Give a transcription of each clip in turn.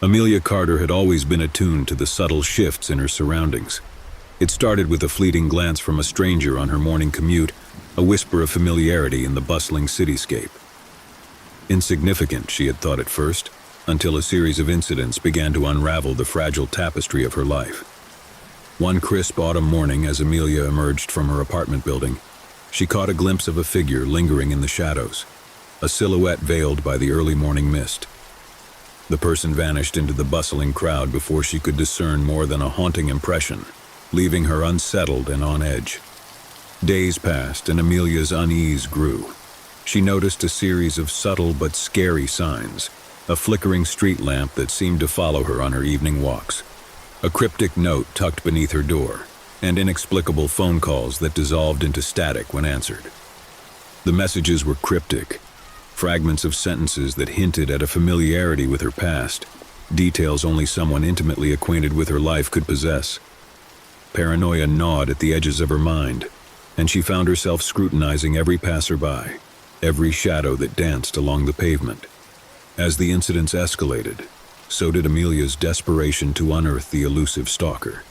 Amelia Carter had always been attuned to the subtle shifts in her surroundings. It started with a fleeting glance from a stranger on her morning commute, a whisper of familiarity in the bustling cityscape. Insignificant, she had thought at first, until a series of incidents began to unravel the fragile tapestry of her life. One crisp autumn morning, as Amelia emerged from her apartment building, she caught a glimpse of a figure lingering in the shadows, a silhouette veiled by the early morning mist. The person vanished into the bustling crowd before she could discern more than a haunting impression, leaving her unsettled and on edge. Days passed and Amelia's unease grew. She noticed a series of subtle but scary signs, a flickering street lamp that seemed to follow her on her evening walks, a cryptic note tucked beneath her door, and inexplicable phone calls that dissolved into static when answered. The messages were cryptic, fragments of sentences that hinted at a familiarity with her past, details only someone intimately acquainted with her life could possess. Paranoia gnawed at the edges of her mind, and she found herself scrutinizing every passerby, every shadow that danced along the pavement. As the incidents escalated, so did Amelia's desperation to unearth the elusive stalker.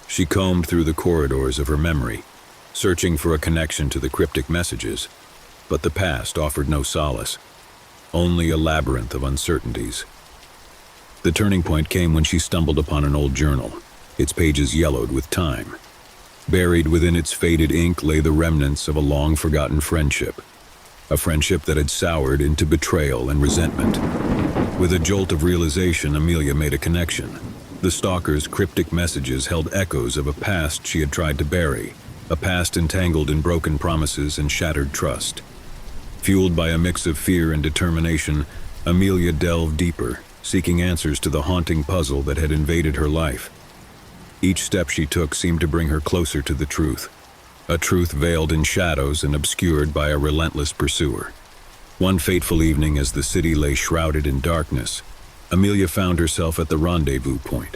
She combed through the corridors of her memory, searching for a connection to the cryptic messages, but the past offered no solace, only a labyrinth of uncertainties. The turning point came when she stumbled upon an old journal, its pages yellowed with time. Buried within its faded ink lay the remnants of a long-forgotten friendship, a friendship that had soured into betrayal and resentment. With a jolt of realization, Amelia made a connection. The stalker's cryptic messages held echoes of a past she had tried to bury, a past entangled in broken promises and shattered trust. Fueled by a mix of fear and determination, Amelia delved deeper, seeking answers to the haunting puzzle that had invaded her life. Each step she took seemed to bring her closer to the truth, a truth veiled in shadows and obscured by a relentless pursuer. One fateful evening, as the city lay shrouded in darkness, Amelia found herself at the rendezvous point,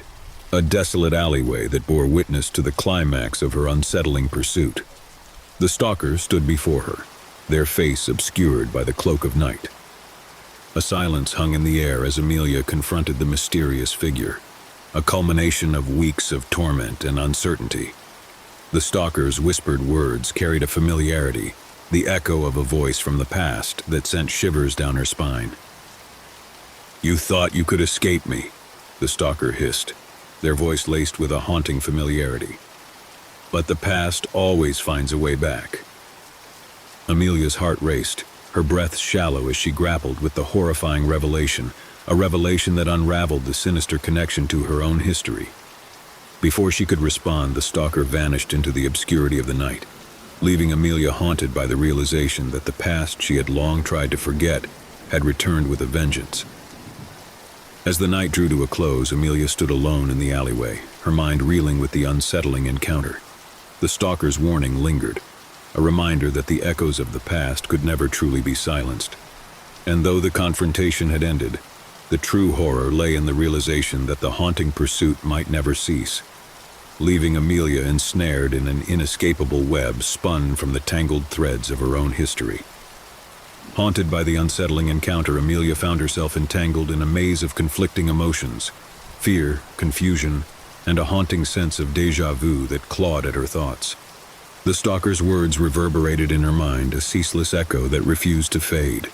a desolate alleyway that bore witness to the climax of her unsettling pursuit. The stalker stood before her, their face obscured by the cloak of night. A silence hung in the air as Amelia confronted the mysterious figure, a culmination of weeks of torment and uncertainty. The stalker's whispered words carried a familiarity, the echo of a voice from the past that sent shivers down her spine. "You thought you could escape me," the stalker hissed, their voice laced with a haunting familiarity. "But the past always finds a way back." Amelia's heart raced, her breath shallow as she grappled with the horrifying revelation, a revelation that unraveled the sinister connection to her own history. Before she could respond, the stalker vanished into the obscurity of the night, leaving Amelia haunted by the realization that the past she had long tried to forget had returned with a vengeance. As the night drew to a close, Amelia stood alone in the alleyway, her mind reeling with the unsettling encounter. The stalker's warning lingered, a reminder that the echoes of the past could never truly be silenced. And though the confrontation had ended, the true horror lay in the realization that the haunting pursuit might never cease, leaving Amelia ensnared in an inescapable web spun from the tangled threads of her own history. Haunted by the unsettling encounter, Amelia found herself entangled in a maze of conflicting emotions, fear, confusion, and a haunting sense of déjà vu that clawed at her thoughts. The stalker's words reverberated in her mind, a ceaseless echo that refused to fade.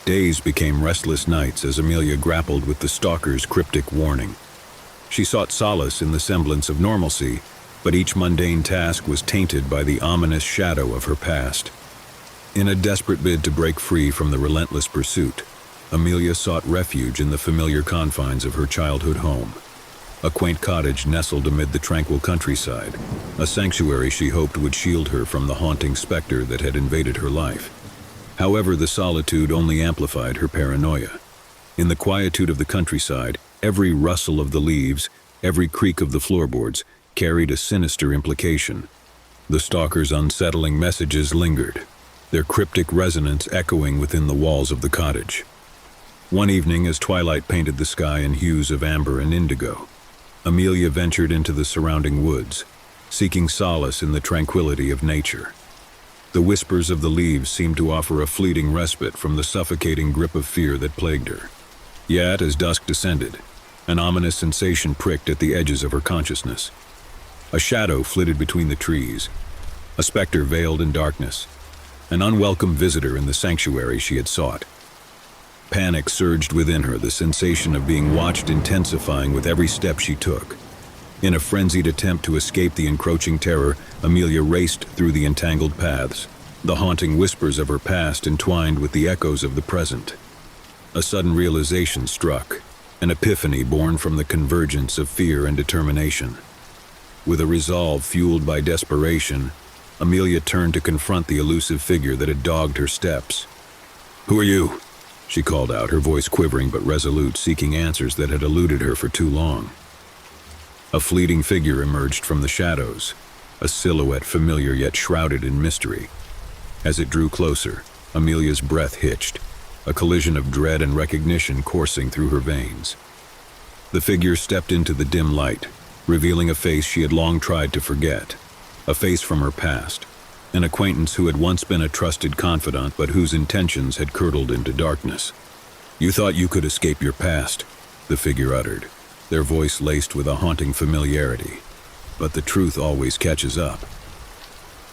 Days became restless nights as Amelia grappled with the stalker's cryptic warning. She sought solace in the semblance of normalcy, but each mundane task was tainted by the ominous shadow of her past. In a desperate bid to break free from the relentless pursuit, Amelia sought refuge in the familiar confines of her childhood home. A quaint cottage nestled amid the tranquil countryside, a sanctuary she hoped would shield her from the haunting specter that had invaded her life. However, the solitude only amplified her paranoia. In the quietude of the countryside, every rustle of the leaves, every creak of the floorboards, carried a sinister implication. The stalker's unsettling messages lingered, their cryptic resonance echoing within the walls of the cottage. One evening, as twilight painted the sky in hues of amber and indigo, Amelia ventured into the surrounding woods, seeking solace in the tranquility of nature. The whispers of the leaves seemed to offer a fleeting respite from the suffocating grip of fear that plagued her. Yet, as dusk descended, An ominous sensation pricked at the edges of her consciousness. A shadow flitted between the trees, a specter veiled in darkness, an unwelcome visitor in the sanctuary she had sought. Panic surged within her, the sensation of being watched intensifying with every step she took. In a frenzied attempt to escape the encroaching terror, Amelia raced through the entangled paths, the haunting whispers of her past entwined with the echoes of the present. A sudden realization struck, an epiphany born from the convergence of fear and determination. With a resolve fueled by desperation, Amelia turned to confront the elusive figure that had dogged her steps. "Who are you?" she called out, her voice quivering but resolute, seeking answers that had eluded her for too long. A fleeting figure emerged from the shadows, a silhouette familiar yet shrouded in mystery. As it drew closer, Amelia's breath hitched, a collision of dread and recognition coursing through her veins. The figure stepped into the dim light, revealing a face she had long tried to forget, a face from her past, an acquaintance who had once been a trusted confidant but whose intentions had curdled into darkness. "You thought you could escape your past," the figure uttered, their voice laced with a haunting familiarity. "But the truth always catches up."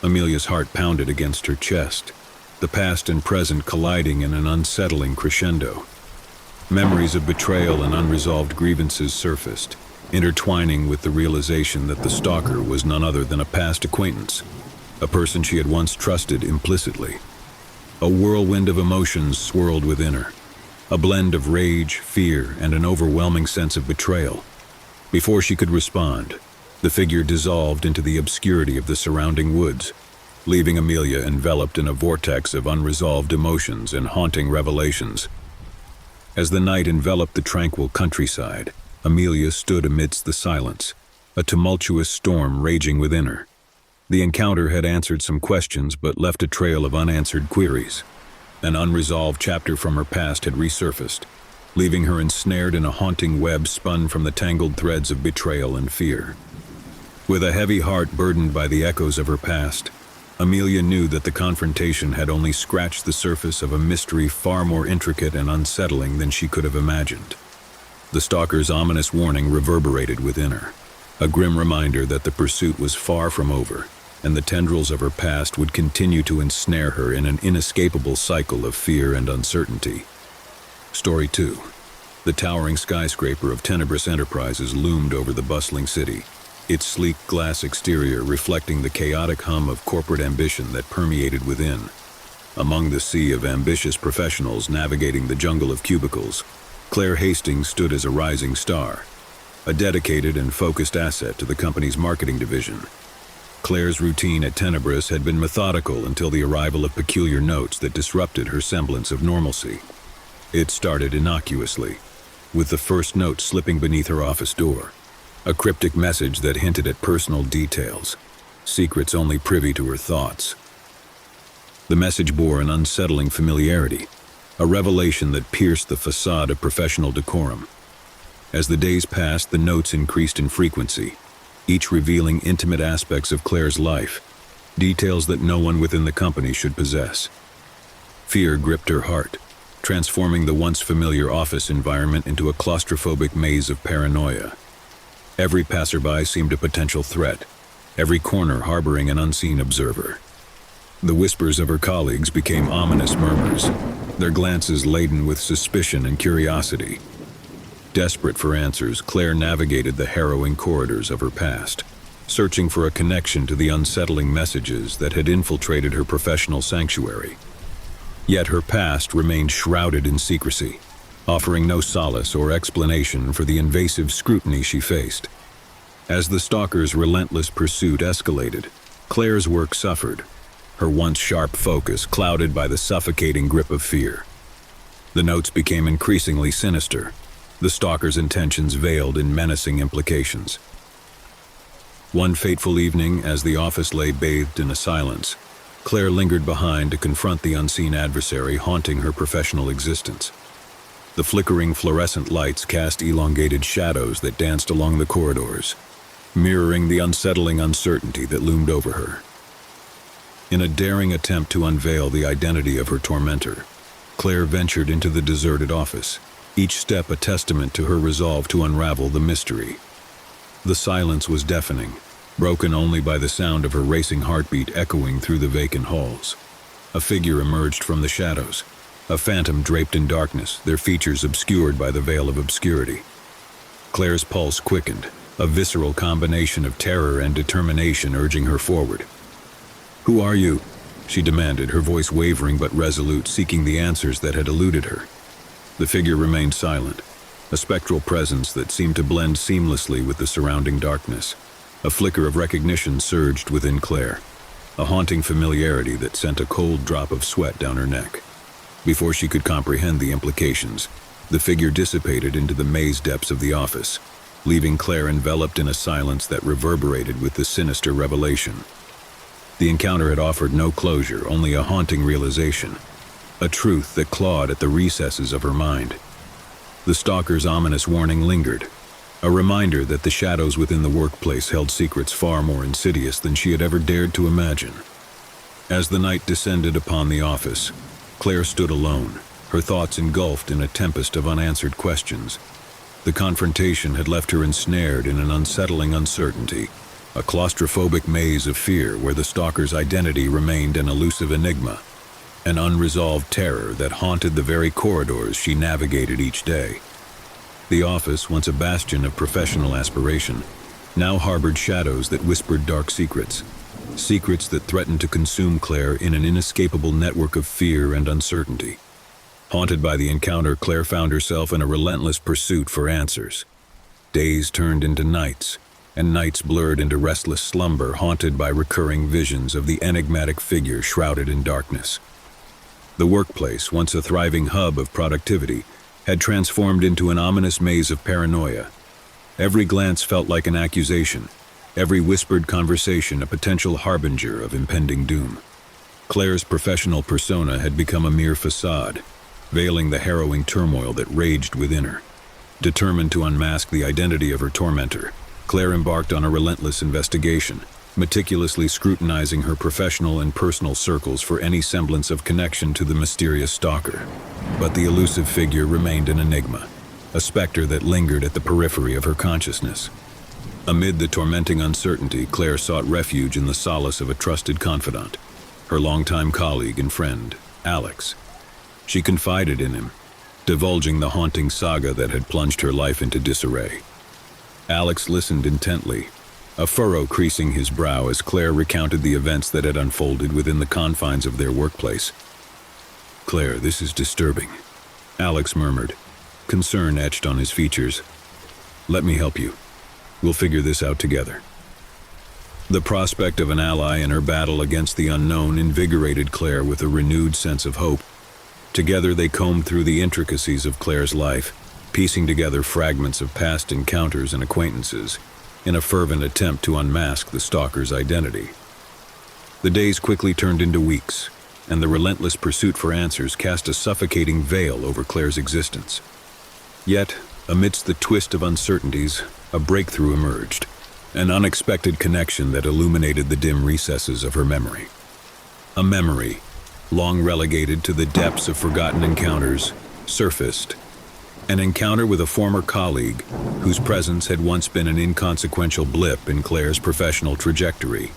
Amelia's heart pounded against her chest, the past and present colliding in an unsettling crescendo. Memories of betrayal and unresolved grievances surfaced, intertwining with the realization that the stalker was none other than a past acquaintance, a person she had once trusted implicitly. A whirlwind of emotions swirled within her, a blend of rage, fear, and an overwhelming sense of betrayal. Before she could respond, the figure dissolved into the obscurity of the surrounding woods, leaving Amelia enveloped in a vortex of unresolved emotions and haunting revelations. As the night enveloped the tranquil countryside, Amelia stood amidst the silence, a tumultuous storm raging within her. The encounter had answered some questions but left a trail of unanswered queries. An unresolved chapter from her past had resurfaced, leaving her ensnared in a haunting web spun from the tangled threads of betrayal and fear. With a heavy heart burdened by the echoes of her past, Amelia knew that the confrontation had only scratched the surface of a mystery far more intricate and unsettling than she could have imagined. The stalker's ominous warning reverberated within her, a grim reminder that the pursuit was far from over, and the tendrils of her past would continue to ensnare her in an inescapable cycle of fear and uncertainty. Story 2. The towering skyscraper of Tenebrous Enterprises loomed over the bustling city, its sleek glass exterior reflecting the chaotic hum of corporate ambition that permeated within. Among the sea of ambitious professionals navigating the jungle of cubicles, Claire Hastings stood as a rising star, a dedicated and focused asset to the company's marketing division. Claire's routine at Tenebrous had been methodical until the arrival of peculiar notes that disrupted her semblance of normalcy. It started innocuously, with the first note slipping beneath her office door, a cryptic message that hinted at personal details, secrets only privy to her thoughts. The message bore an unsettling familiarity, a revelation that pierced the facade of professional decorum. As the days passed, the notes increased in frequency, each revealing intimate aspects of Claire's life, details that no one within the company should possess. Fear gripped her heart, transforming the once familiar office environment into a claustrophobic maze of paranoia. Every passerby seemed a potential threat, every corner harboring an unseen observer. The whispers of her colleagues became ominous murmurs, their glances laden with suspicion and curiosity. Desperate for answers, Claire navigated the harrowing corridors of her past, searching for a connection to the unsettling messages that had infiltrated her professional sanctuary. Yet her past remained shrouded in secrecy, offering no solace or explanation for the invasive scrutiny she faced. As the stalker's relentless pursuit escalated, Claire's work suffered, her once sharp focus clouded by the suffocating grip of fear. The notes became increasingly sinister, the stalker's intentions veiled in menacing implications. One fateful evening, as the office lay bathed in a silence, Claire lingered behind to confront the unseen adversary haunting her professional existence. The flickering fluorescent lights cast elongated shadows that danced along the corridors, mirroring the unsettling uncertainty that loomed over her. In a daring attempt to unveil the identity of her tormentor, Claire ventured into the deserted office, each step a testament to her resolve to unravel the mystery. The silence was deafening, broken only by the sound of her racing heartbeat echoing through the vacant halls. A figure emerged from the shadows, a phantom draped in darkness, their features obscured by the veil of obscurity. Claire's pulse quickened, a visceral combination of terror and determination urging her forward. "Who are you?" she demanded, her voice wavering but resolute, seeking the answers that had eluded her. The figure remained silent, a spectral presence that seemed to blend seamlessly with the surrounding darkness. A flicker of recognition surged within Claire, a haunting familiarity that sent a cold drop of sweat down her neck. Before she could comprehend the implications, the figure dissipated into the maze depths of the office, leaving Claire enveloped in a silence that reverberated with the sinister revelation. The encounter had offered no closure, only a haunting realization, a truth that clawed at the recesses of her mind. The stalker's ominous warning lingered, a reminder that the shadows within the workplace held secrets far more insidious than she had ever dared to imagine. As the night descended upon the office, Claire stood alone, her thoughts engulfed in a tempest of unanswered questions. The confrontation had left her ensnared in an unsettling uncertainty, a claustrophobic maze of fear where the stalker's identity remained an elusive enigma, an unresolved terror that haunted the very corridors she navigated each day. The office, once a bastion of professional aspiration, now harbored shadows that whispered dark secrets, secrets that threatened to consume Claire in an inescapable network of fear and uncertainty. Haunted by the encounter, Claire found herself in a relentless pursuit for answers. Days turned into nights, and nights blurred into restless slumber, haunted by recurring visions of the enigmatic figure shrouded in darkness. The workplace, once a thriving hub of productivity, had transformed into an ominous maze of paranoia. Every glance felt like an accusation, every whispered conversation a potential harbinger of impending doom. Claire's professional persona had become a mere facade, veiling the harrowing turmoil that raged within her. Determined to unmask the identity of her tormentor, Claire embarked on a relentless investigation, meticulously scrutinizing her professional and personal circles for any semblance of connection to the mysterious stalker. But the elusive figure remained an enigma, a specter that lingered at the periphery of her consciousness. Amid the tormenting uncertainty, Claire sought refuge in the solace of a trusted confidant, her longtime colleague and friend, Alex. She confided in him, divulging the haunting saga that had plunged her life into disarray. Alex listened intently, a furrow creasing his brow as Claire recounted the events that had unfolded within the confines of their workplace. "Claire, this is disturbing," Alex murmured, concern etched on his features. "Let me help you. We'll figure this out together." The prospect of an ally in her battle against the unknown invigorated Claire with a renewed sense of hope. Together they combed through the intricacies of Claire's life, piecing together fragments of past encounters and acquaintances, in a fervent attempt to unmask the stalker's identity. The days quickly turned into weeks, and the relentless pursuit for answers cast a suffocating veil over Claire's existence. Yet, amidst the twist of uncertainties, a breakthrough emerged, an unexpected connection that illuminated the dim recesses of her memory. A memory, long relegated to the depths of forgotten encounters, surfaced. An encounter with a former colleague, whose presence had once been an inconsequential blip in Claire's professional trajectory.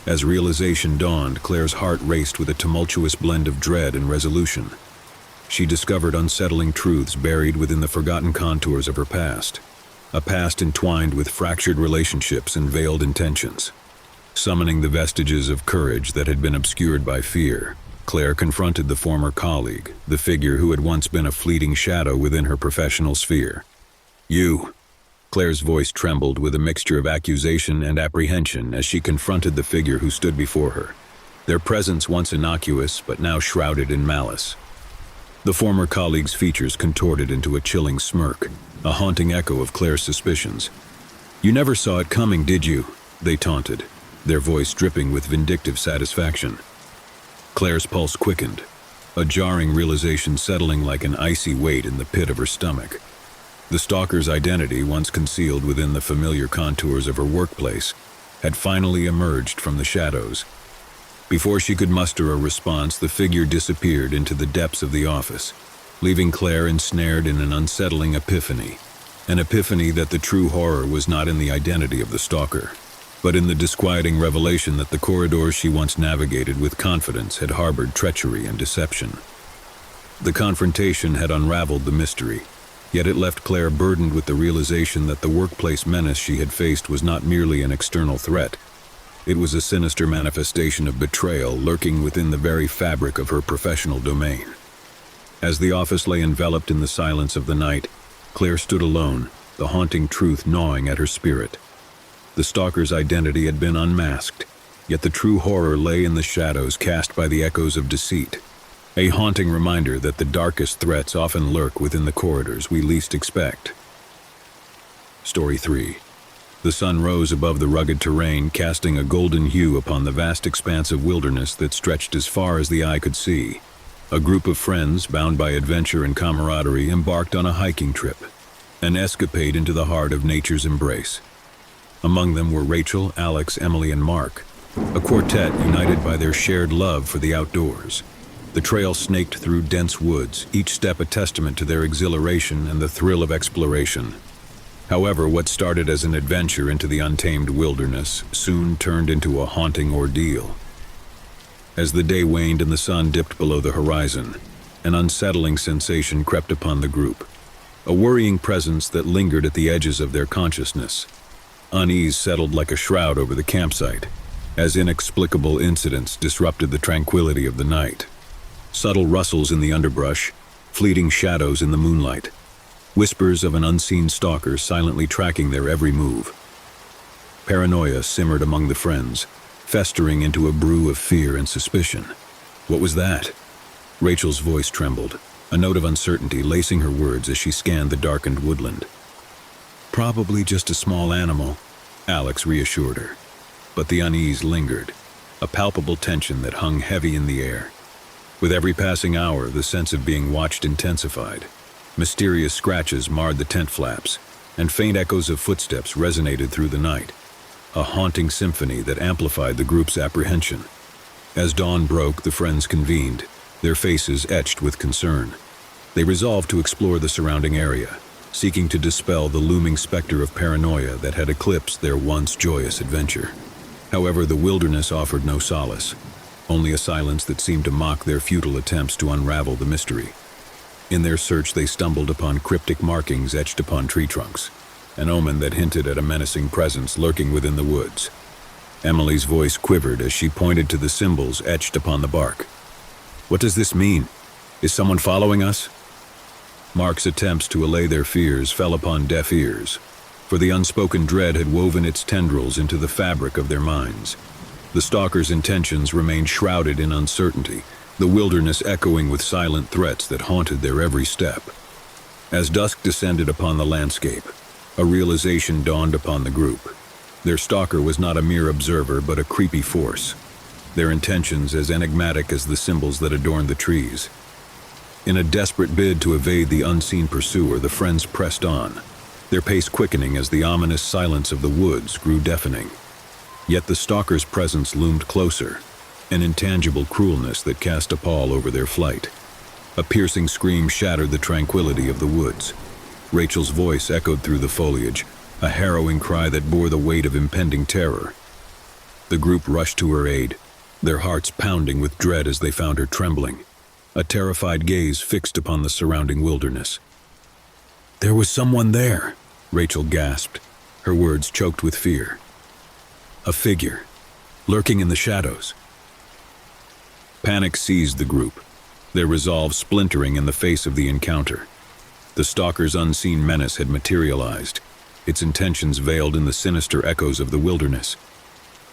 As realization dawned, Claire's heart raced with a tumultuous blend of dread and resolution. She discovered unsettling truths buried within the forgotten contours of her past, a past entwined with fractured relationships and veiled intentions. Summoning the vestiges of courage that had been obscured by fear, Claire confronted the former colleague, the figure who had once been a fleeting shadow within her professional sphere. "You." Claire's voice trembled with a mixture of accusation and apprehension as she confronted the figure who stood before her, their presence once innocuous but now shrouded in malice. The former colleague's features contorted into a chilling smirk, a haunting echo of Claire's suspicions. "You never saw it coming, did you?" they taunted, their voice dripping with vindictive satisfaction. Claire's pulse quickened, a jarring realization settling like an icy weight in the pit of her stomach. The stalker's identity, once concealed within the familiar contours of her workplace, had finally emerged from the shadows. Before she could muster a response, the figure disappeared into the depths of the office, leaving Claire ensnared in an unsettling epiphany. An epiphany that the true horror was not in the identity of the stalker, but in the disquieting revelation that the corridors she once navigated with confidence had harbored treachery and deception. The confrontation had unraveled the mystery, yet it left Claire burdened with the realization that the workplace menace she had faced was not merely an external threat. It was a sinister manifestation of betrayal lurking within the very fabric of her professional domain. As the office lay enveloped in the silence of the night, Claire stood alone, the haunting truth gnawing at her spirit. The stalker's identity had been unmasked, yet the true horror lay in the shadows cast by the echoes of deceit. A haunting reminder that the darkest threats often lurk within the corridors we least expect. Story 3. The sun rose above the rugged terrain, casting a golden hue upon the vast expanse of wilderness that stretched as far as the eye could see. A group of friends, bound by adventure and camaraderie, embarked on a hiking trip, an escapade into the heart of nature's embrace. Among them were Rachel, Alex, Emily, and Mark, a quartet united by their shared love for the outdoors. The trail snaked through dense woods, each step a testament to their exhilaration and the thrill of exploration. However, what started as an adventure into the untamed wilderness soon turned into a haunting ordeal. As the day waned and the sun dipped below the horizon, an unsettling sensation crept upon the group, a worrying presence that lingered at the edges of their consciousness. Unease settled like a shroud over the campsite, as inexplicable incidents disrupted the tranquility of the night. Subtle rustles in the underbrush, fleeting shadows in the moonlight, whispers of an unseen stalker silently tracking their every move. Paranoia simmered among the friends, festering into a brew of fear and suspicion. What was that? Rachel's voice trembled, a note of uncertainty lacing her words as she scanned the darkened woodland. Probably just a small animal, Alex reassured her. But the unease lingered, a palpable tension that hung heavy in the air. With every passing hour, the sense of being watched intensified. Mysterious scratches marred the tent flaps, and faint echoes of footsteps resonated through the night, a haunting symphony that amplified the group's apprehension. As dawn broke, the friends convened, their faces etched with concern. They resolved to explore the surrounding area, seeking to dispel the looming specter of paranoia that had eclipsed their once joyous adventure. However, the wilderness offered no solace, only a silence that seemed to mock their futile attempts to unravel the mystery. In their search, they stumbled upon cryptic markings etched upon tree trunks, an omen that hinted at a menacing presence lurking within the woods. Emily's voice quivered as she pointed to the symbols etched upon the bark. What does this mean? Is someone following us? Mark's attempts to allay their fears fell upon deaf ears, for the unspoken dread had woven its tendrils into the fabric of their minds. The stalker's intentions remained shrouded in uncertainty, the wilderness echoing with silent threats that haunted their every step. As dusk descended upon the landscape, a realization dawned upon the group. Their stalker was not a mere observer, but a creepy force, their intentions as enigmatic as the symbols that adorned the trees. In a desperate bid to evade the unseen pursuer, the friends pressed on, their pace quickening as the ominous silence of the woods grew deafening. Yet the stalker's presence loomed closer, an intangible cruelness that cast a pall over their flight. A piercing scream shattered the tranquility of the woods. Rachel's voice echoed through the foliage, a harrowing cry that bore the weight of impending terror. The group rushed to her aid, their hearts pounding with dread as they found her trembling, a terrified gaze fixed upon the surrounding wilderness. "There was someone there," Rachel gasped, her words choked with fear. A figure, lurking in the shadows. Panic seized the group, their resolve splintering in the face of the encounter. The stalker's unseen menace had materialized, its intentions veiled in the sinister echoes of the wilderness.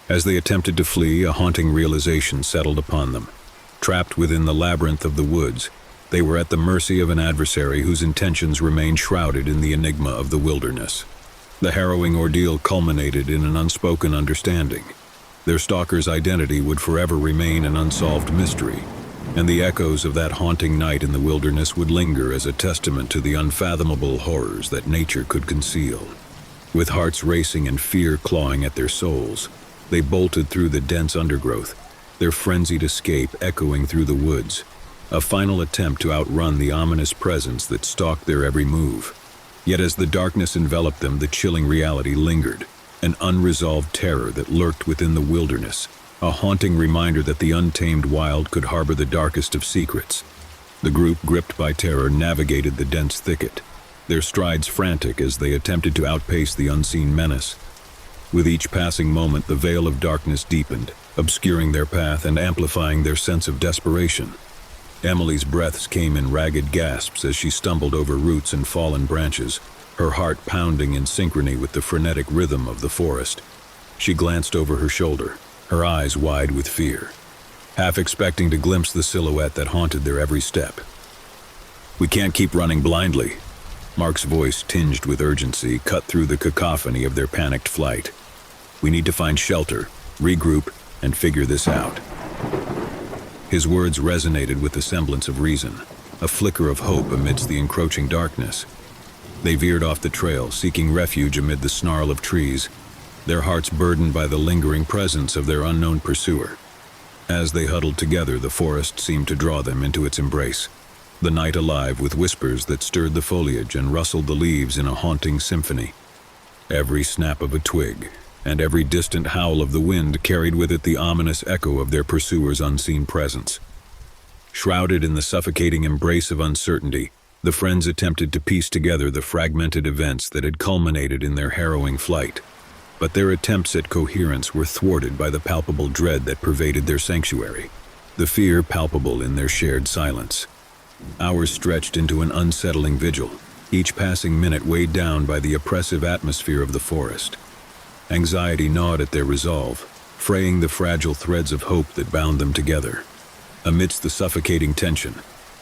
As they attempted to flee, a haunting realization settled upon them. Trapped within the labyrinth of the woods, they were at the mercy of an adversary whose intentions remained shrouded in the enigma of the wilderness. The harrowing ordeal culminated in an unspoken understanding. Their stalker's identity would forever remain an unsolved mystery, and the echoes of that haunting night in the wilderness would linger as a testament to the unfathomable horrors that nature could conceal. With hearts racing and fear clawing at their souls, they bolted through the dense undergrowth, their frenzied escape echoing through the woods. a final attempt to outrun the ominous presence that stalked their every move. Yet as the darkness enveloped them, the chilling reality lingered, an unresolved terror that lurked within the wilderness, a haunting reminder that the untamed wild could harbor the darkest of secrets. The group, gripped by terror, navigated the dense thicket, their strides frantic as they attempted to outpace the unseen menace. With each passing moment, the veil of darkness deepened, obscuring their path and amplifying their sense of desperation. Emily's breaths came in ragged gasps as she stumbled over roots and fallen branches, her heart pounding in synchrony with the frenetic rhythm of the forest. She glanced over her shoulder, her eyes wide with fear, half expecting to glimpse the silhouette that haunted their every step. "We can't keep running blindly." Mark's voice, tinged with urgency, cut through the cacophony of their panicked flight. "We need to find shelter, regroup, and figure this out." His words resonated with the semblance of reason, a flicker of hope amidst the encroaching darkness. They veered off the trail, seeking refuge amid the snarl of trees, their hearts burdened by the lingering presence of their unknown pursuer. As they huddled together, the forest seemed to draw them into its embrace, the night alive with whispers that stirred the foliage and rustled the leaves in a haunting symphony. Every snap of a twig and every distant howl of the wind carried with it the ominous echo of their pursuer's unseen presence. Shrouded in the suffocating embrace of uncertainty, the friends attempted to piece together the fragmented events that had culminated in their harrowing flight. But their attempts at coherence were thwarted by the palpable dread that pervaded their sanctuary, the fear palpable in their shared silence. Hours stretched into an unsettling vigil, each passing minute weighed down by the oppressive atmosphere of the forest. Anxiety gnawed at their resolve, fraying the fragile threads of hope that bound them together. Amidst the suffocating tension,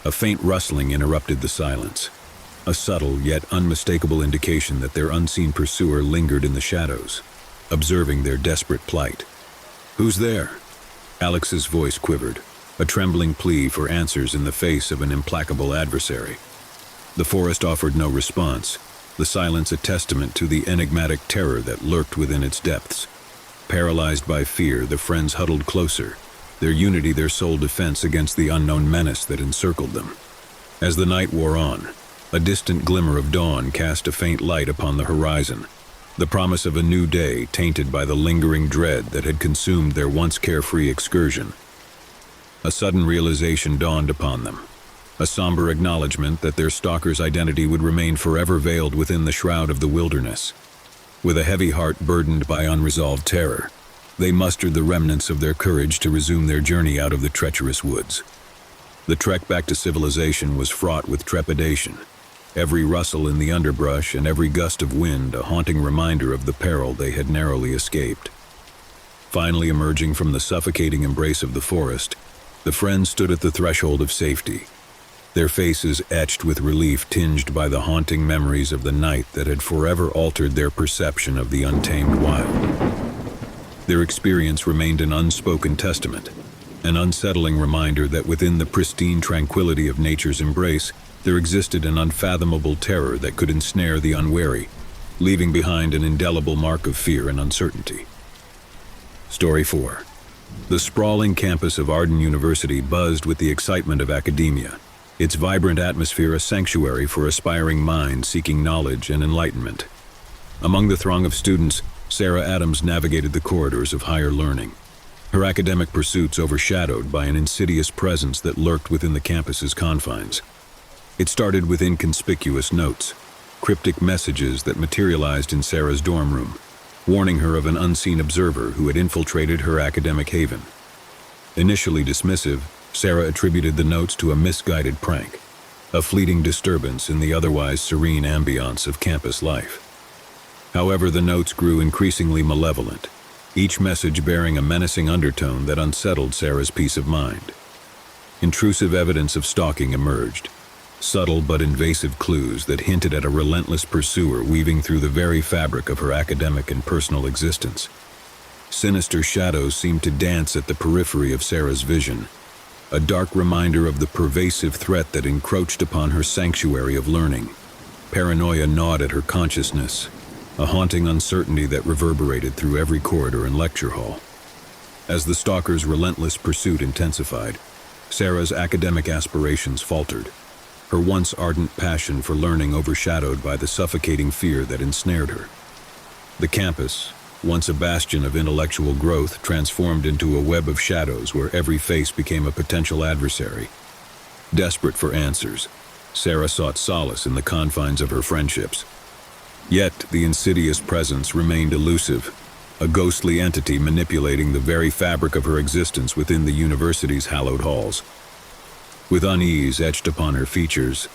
a faint rustling interrupted the silence, a subtle yet unmistakable indication that their unseen pursuer lingered in the shadows, observing their desperate plight. "Who's there?" Alex's voice quivered, a trembling plea for answers in the face of an implacable adversary. The forest offered no response, the silence a testament to the enigmatic terror that lurked within its depths. Paralyzed by fear, the friends huddled closer, their unity their sole defense against the unknown menace that encircled them. As the night wore on, a distant glimmer of dawn cast a faint light upon the horizon, the promise of a new day tainted by the lingering dread that had consumed their once carefree excursion. A sudden realization dawned upon them, a somber acknowledgement that their stalker's identity would remain forever veiled within the shroud of the wilderness. With a heavy heart burdened by unresolved terror, they mustered the remnants of their courage to resume their journey out of the treacherous woods. The trek back to civilization was fraught with trepidation, every rustle in the underbrush and every gust of wind a haunting reminder of the peril they had narrowly escaped. Finally emerging from the suffocating embrace of the forest, the friends stood at the threshold of safety, their faces etched with relief tinged by the haunting memories of the night that had forever altered their perception of the untamed wild. Their experience remained an unspoken testament, an unsettling reminder that within the pristine tranquility of nature's embrace, there existed an unfathomable terror that could ensnare the unwary, leaving behind an indelible mark of fear and uncertainty. Story 4. The sprawling campus of Arden University buzzed with the excitement of academia, its vibrant atmosphere a sanctuary for aspiring minds seeking knowledge and enlightenment. Among the throng of students, Sarah Adams navigated the corridors of higher learning, her academic pursuits overshadowed by an insidious presence that lurked within the campus's confines. It started with inconspicuous notes, cryptic messages that materialized in Sarah's dorm room, warning her of an unseen observer who had infiltrated her academic haven. Initially dismissive, Sarah attributed the notes to a misguided prank, a fleeting disturbance in the otherwise serene ambiance of campus life. However, the notes grew increasingly malevolent, each message bearing a menacing undertone that unsettled Sarah's peace of mind. Intrusive evidence of stalking emerged, subtle but invasive clues that hinted at a relentless pursuer weaving through the very fabric of her academic and personal existence. Sinister shadows seemed to dance at the periphery of Sarah's vision, a dark reminder of the pervasive threat that encroached upon her sanctuary of learning. Paranoia gnawed at her consciousness, a haunting uncertainty that reverberated through every corridor and lecture hall. As the stalker's relentless pursuit intensified, Sarah's academic aspirations faltered, her once ardent passion for learning overshadowed by the suffocating fear that ensnared her. The campus, once a bastion of intellectual growth, transformed into a web of shadows where every face became a potential adversary. Desperate for answers, Sarah sought solace in the confines of her friendships. Yet the insidious presence remained elusive, a ghostly entity manipulating the very fabric of her existence within the university's hallowed halls. With unease etched upon her features,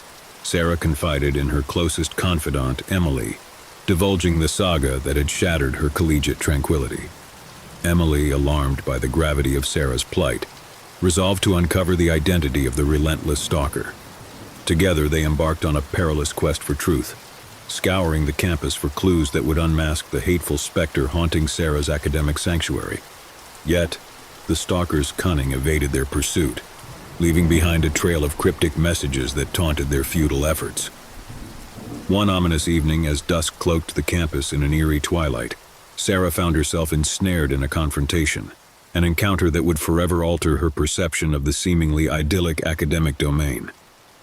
Sarah confided in her closest confidant, Emily, divulging the saga that had shattered her collegiate tranquility. Emily, alarmed by the gravity of Sarah's plight, resolved to uncover the identity of the relentless stalker. Together they embarked on a perilous quest for truth, scouring the campus for clues that would unmask the hateful specter haunting Sarah's academic sanctuary. Yet, the stalker's cunning evaded their pursuit, leaving behind a trail of cryptic messages that taunted their futile efforts. One ominous evening, as dusk cloaked the campus in an eerie twilight, Sarah found herself ensnared in a confrontation, an encounter that would forever alter her perception of the seemingly idyllic academic domain.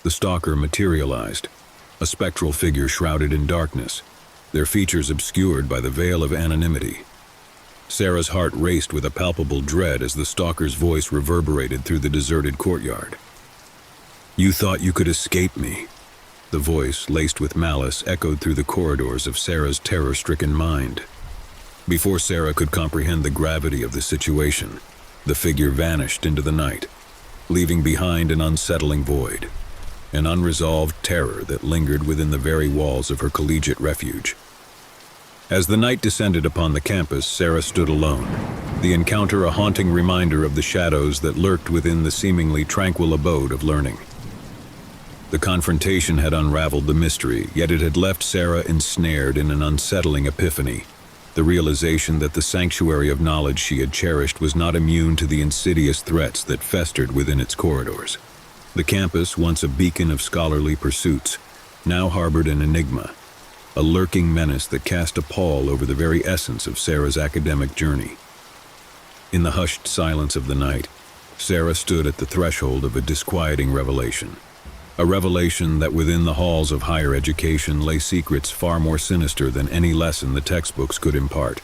The stalker materialized, a spectral figure shrouded in darkness, their features obscured by the veil of anonymity. Sarah's heart raced with a palpable dread as the stalker's voice reverberated through the deserted courtyard. "You thought you could escape me." The voice, laced with malice, echoed through the corridors of Sarah's terror-stricken mind. Before Sarah could comprehend the gravity of the situation, the figure vanished into the night, leaving behind an unsettling void, an unresolved terror that lingered within the very walls of her collegiate refuge. As the night descended upon the campus, Sarah stood alone, the encounter a haunting reminder of the shadows that lurked within the seemingly tranquil abode of learning. The confrontation had unraveled the mystery, yet it had left Sarah ensnared in an unsettling epiphany, the realization that the sanctuary of knowledge she had cherished was not immune to the insidious threats that festered within its corridors. The campus, once a beacon of scholarly pursuits, now harbored an enigma, a lurking menace that cast a pall over the very essence of Sarah's academic journey. In the hushed silence of the night, Sarah stood at the threshold of a disquieting revelation. A revelation that within the halls of higher education lay secrets far more sinister than any lesson the textbooks could impart.